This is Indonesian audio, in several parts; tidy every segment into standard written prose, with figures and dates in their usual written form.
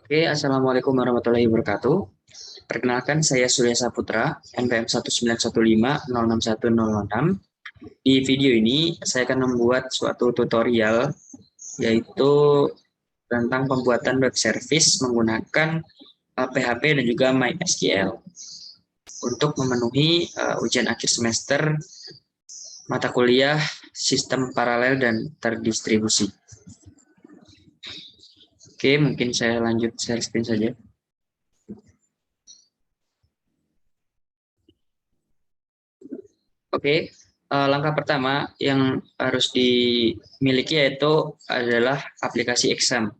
Oke, Assalamualaikum warahmatullahi wabarakatuh. Perkenalkan, saya Surya Saputra, NPM 191506106. Di video ini, saya akan membuat suatu tutorial, yaitu tentang pembuatan web service menggunakan PHP dan juga MySQL untuk memenuhi ujian akhir semester mata kuliah sistem paralel dan terdistribusi. Oke, mungkin saya lanjut share screen saja. Oke, langkah pertama yang harus dimiliki yaitu adalah aplikasi exam.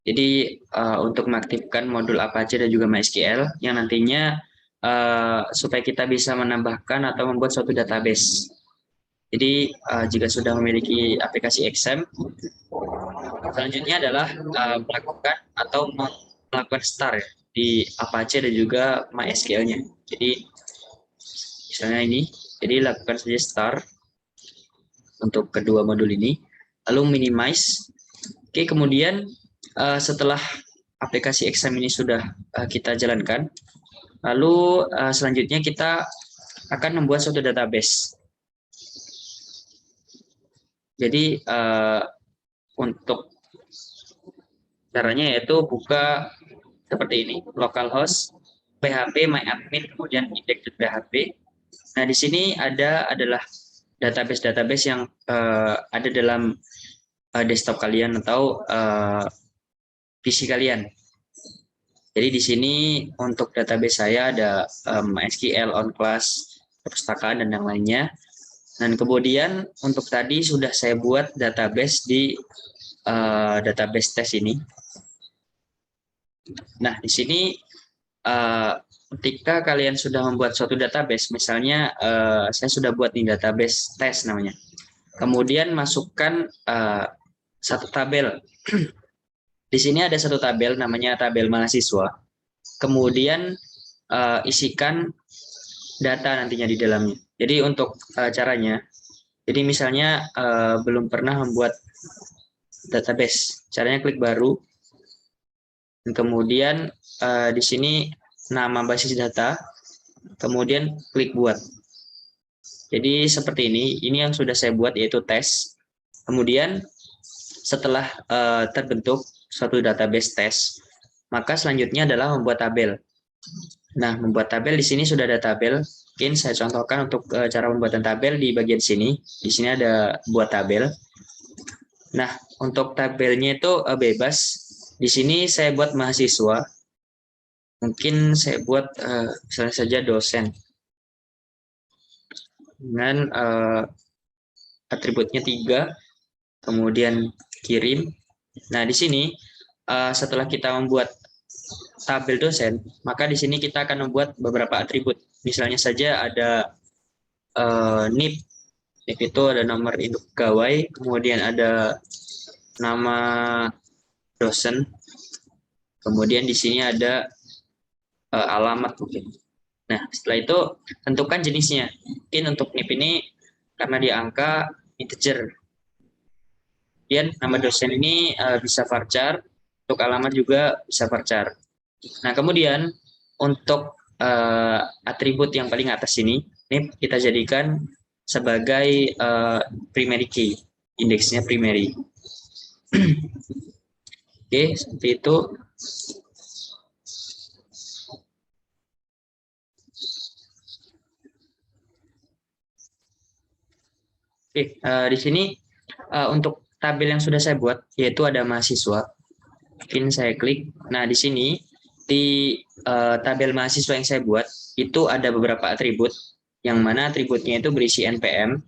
Jadi untuk mengaktifkan modul Apache dan juga MySQL yang nantinya supaya kita bisa menambahkan atau membuat suatu database. Jadi jika sudah memiliki aplikasi exam, selanjutnya adalah melakukan atau melakukan start ya, di Apache dan juga MySQL-nya. Jadi misalnya ini, jadi lakukan saja start untuk kedua modul ini, lalu minimize. Oke, kemudian setelah aplikasi exam ini sudah kita jalankan, lalu selanjutnya kita akan membuat suatu database. Jadi untuk caranya yaitu buka seperti ini, localhost php myadmin kemudian index.php. Nah, di sini adalah database-database yang ada dalam desktop kalian atau PC kalian. Jadi di sini untuk database saya ada MySQL, OnClass, perpustakaan dan yang lainnya. Dan kemudian untuk tadi sudah saya buat database di database test ini. Nah, di sini ketika kalian sudah membuat suatu database, misalnya saya sudah buat nih database test namanya. Kemudian masukkan satu tabel. Di sini ada satu tabel namanya tabel mahasiswa. Kemudian isikan data nantinya di dalamnya. Jadi untuk caranya, jadi misalnya belum pernah membuat database, caranya klik baru. Dan kemudian di sini nama basis data, kemudian klik buat. Jadi seperti ini yang sudah saya buat yaitu tes. Kemudian setelah terbentuk suatu database tes, maka selanjutnya adalah membuat tabel. Nah, membuat tabel di sini sudah ada tabel. Mungkin saya contohkan untuk cara pembuatan tabel di bagian sini. Di sini ada buat tabel. Nah, untuk tabelnya itu bebas. Di sini saya buat mahasiswa. Mungkin saya buat misalnya saja dosen. Dengan atributnya 3, kemudian kirim. Nah, di sini setelah kita membuat tabel dosen, maka di sini kita akan membuat beberapa atribut. Misalnya saja ada NIP. NIP itu ada nomor induk pegawai, kemudian ada nama dosen, kemudian di sini ada alamat mungkin. Nah, setelah itu tentukan jenisnya. Mungkin untuk NIP ini karena dia angka integer. Kemudian nama dosen ini bisa varchar, untuk alamat juga bisa varchar. Nah, kemudian untuk atribut yang paling atas ini kita jadikan sebagai primary key, indeksnya primary. Oke, seperti itu. Oke, di sini untuk tabel yang sudah saya buat, yaitu ada mahasiswa. Mungkin saya klik. Nah, di sini di tabel mahasiswa yang saya buat itu ada beberapa atribut, yang mana atributnya itu berisi NPM,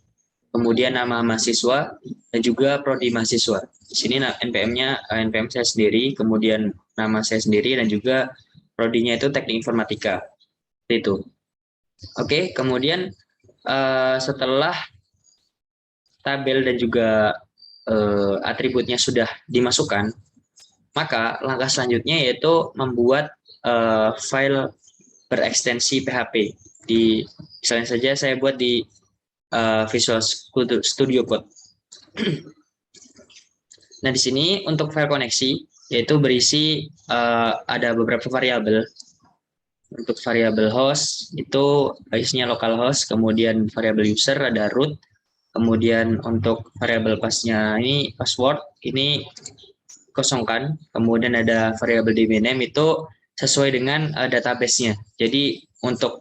kemudian nama mahasiswa dan juga prodi mahasiswa. Di sini NPM-nya NPM saya sendiri, kemudian nama saya sendiri dan juga prodinya itu Teknik Informatika. Itu. Oke, kemudian setelah tabel dan juga atributnya sudah dimasukkan, maka langkah selanjutnya yaitu membuat file berekstensi PHP. Misalnya saja saya buat di Visual Studio Code. Nah, di sini untuk file koneksi, yaitu berisi ada beberapa variabel. Untuk variabel host itu isinya localhost, kemudian variabel user ada root, kemudian untuk variabel pasnya ini password ini kosongkan, kemudian ada variabel db name itu sesuai dengan database-nya. Jadi untuk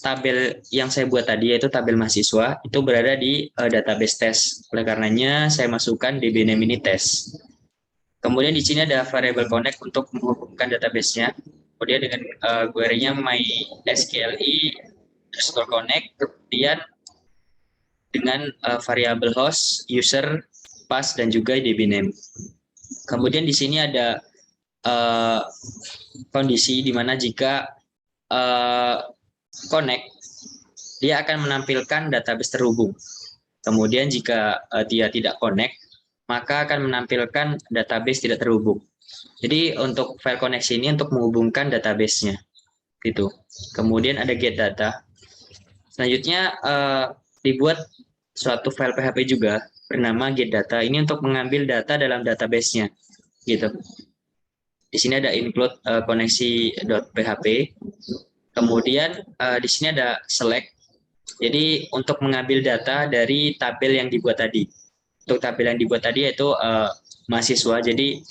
tabel yang saya buat tadi yaitu tabel mahasiswa itu berada di database test. Oleh karenanya saya masukkan db name ini test. Kemudian di sini ada variabel connect untuk menghubungkan database-nya. Kemudian dengan query-nya mysqli_connect, kemudian dengan variabel host, user, pass, dan juga db name. Kemudian di sini ada kondisi di mana jika connect, dia akan menampilkan database terhubung. Kemudian jika dia tidak connect, maka akan menampilkan database tidak terhubung. Jadi untuk file koneksi ini untuk menghubungkan database-nya, gitu. Kemudian ada get data. Selanjutnya dibuat suatu file PHP juga bernama get data. Ini untuk mengambil data dalam database-nya, gitu. Di sini ada include koneksi.php. Kemudian di sini ada select. Jadi untuk mengambil data dari tabel yang dibuat tadi. Untuk tabel yang dibuat tadi yaitu mahasiswa. Jadi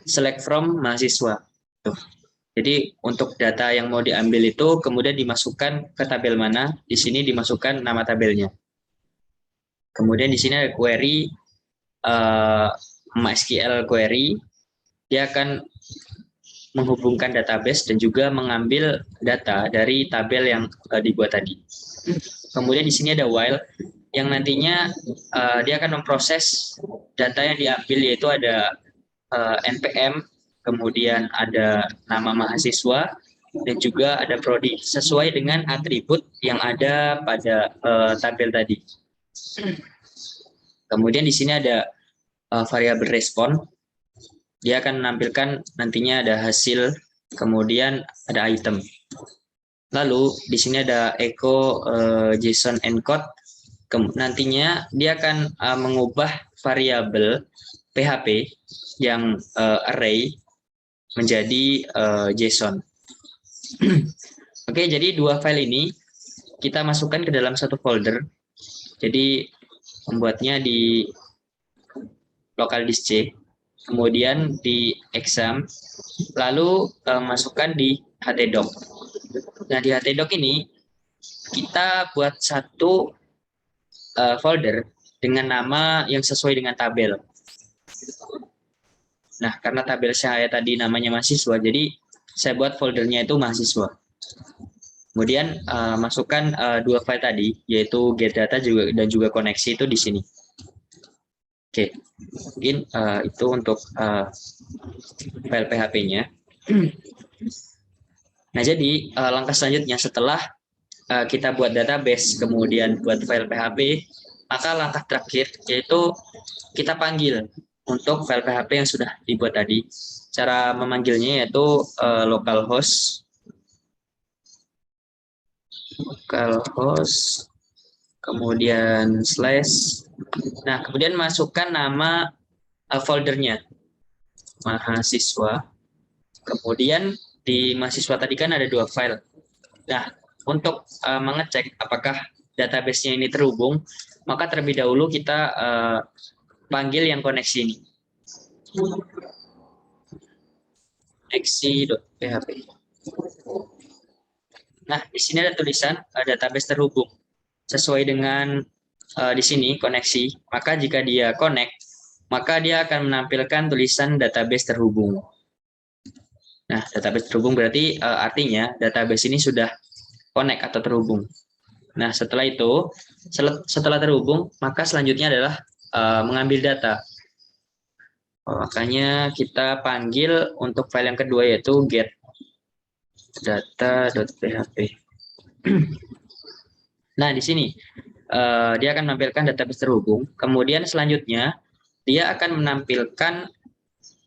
select from mahasiswa. Tuh. Jadi untuk data yang mau diambil itu kemudian dimasukkan ke tabel mana? Di sini dimasukkan nama tabelnya. Kemudian di sini ada query MySQL query. Dia akan menghubungkan database dan juga mengambil data dari tabel yang dibuat tadi. Kemudian di sini ada while yang nantinya dia akan memproses data yang diambil, yaitu ada npm, kemudian ada nama mahasiswa, dan juga ada prodi sesuai dengan atribut yang ada pada tabel tadi. Kemudian di sini ada variabel respon. Dia akan menampilkan nantinya ada hasil, kemudian ada item. Lalu di sini ada echo JSON encode. Nantinya dia akan mengubah variabel PHP yang array menjadi JSON. Oke, jadi dua file ini kita masukkan ke dalam satu folder. Jadi membuatnya di local disk C, kemudian di exam, lalu masukkan di htdoc. Nah, di htdoc ini kita buat satu folder dengan nama yang sesuai dengan tabel. Nah, karena tabel saya tadi namanya mahasiswa, jadi saya buat foldernya itu mahasiswa. Kemudian masukkan dua file tadi, yaitu get data juga dan juga koneksi itu di sini. Oke, mungkin itu untuk file PHP-nya. Nah, jadi langkah selanjutnya setelah kita buat database, kemudian buat file PHP, maka langkah terakhir yaitu kita panggil untuk file PHP yang sudah dibuat tadi. Cara memanggilnya yaitu localhost, kemudian slash. Nah, kemudian masukkan nama foldernya, mahasiswa. Kemudian di mahasiswa tadi kan ada dua file. Nah, untuk mengecek apakah database-nya ini terhubung, maka terlebih dahulu kita panggil yang koneksi ini. Koneksi.php. Nah, di sini ada tulisan database terhubung. Sesuai dengan di sini koneksi, maka jika dia connect, maka dia akan menampilkan tulisan database terhubung. Nah, database terhubung berarti artinya database ini sudah connect atau terhubung. Nah, setelah itu, setelah terhubung, maka selanjutnya adalah mengambil data. Makanya kita panggil untuk file yang kedua yaitu get data.php. Nah, di sini dia akan menampilkan database terhubung. Kemudian selanjutnya dia akan menampilkan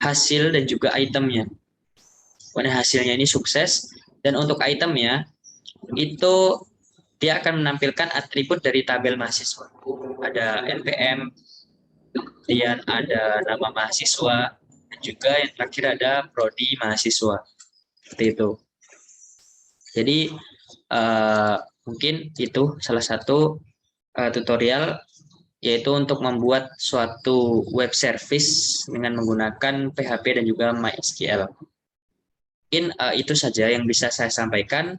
hasil dan juga itemnya. Kemudian hasilnya ini sukses, dan untuk itemnya itu dia akan menampilkan atribut dari tabel mahasiswa. Ada npm, kemudian ada nama mahasiswa, Dan juga yang terakhir ada prodi mahasiswa. Seperti itu. Jadi mungkin itu salah satu tutorial, yaitu untuk membuat suatu web service dengan menggunakan PHP dan juga MySQL. Mungkin itu saja yang bisa saya sampaikan.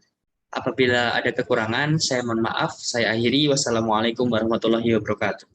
Apabila ada kekurangan, saya mohon maaf. Saya akhiri. Wassalamualaikum warahmatullahi wabarakatuh.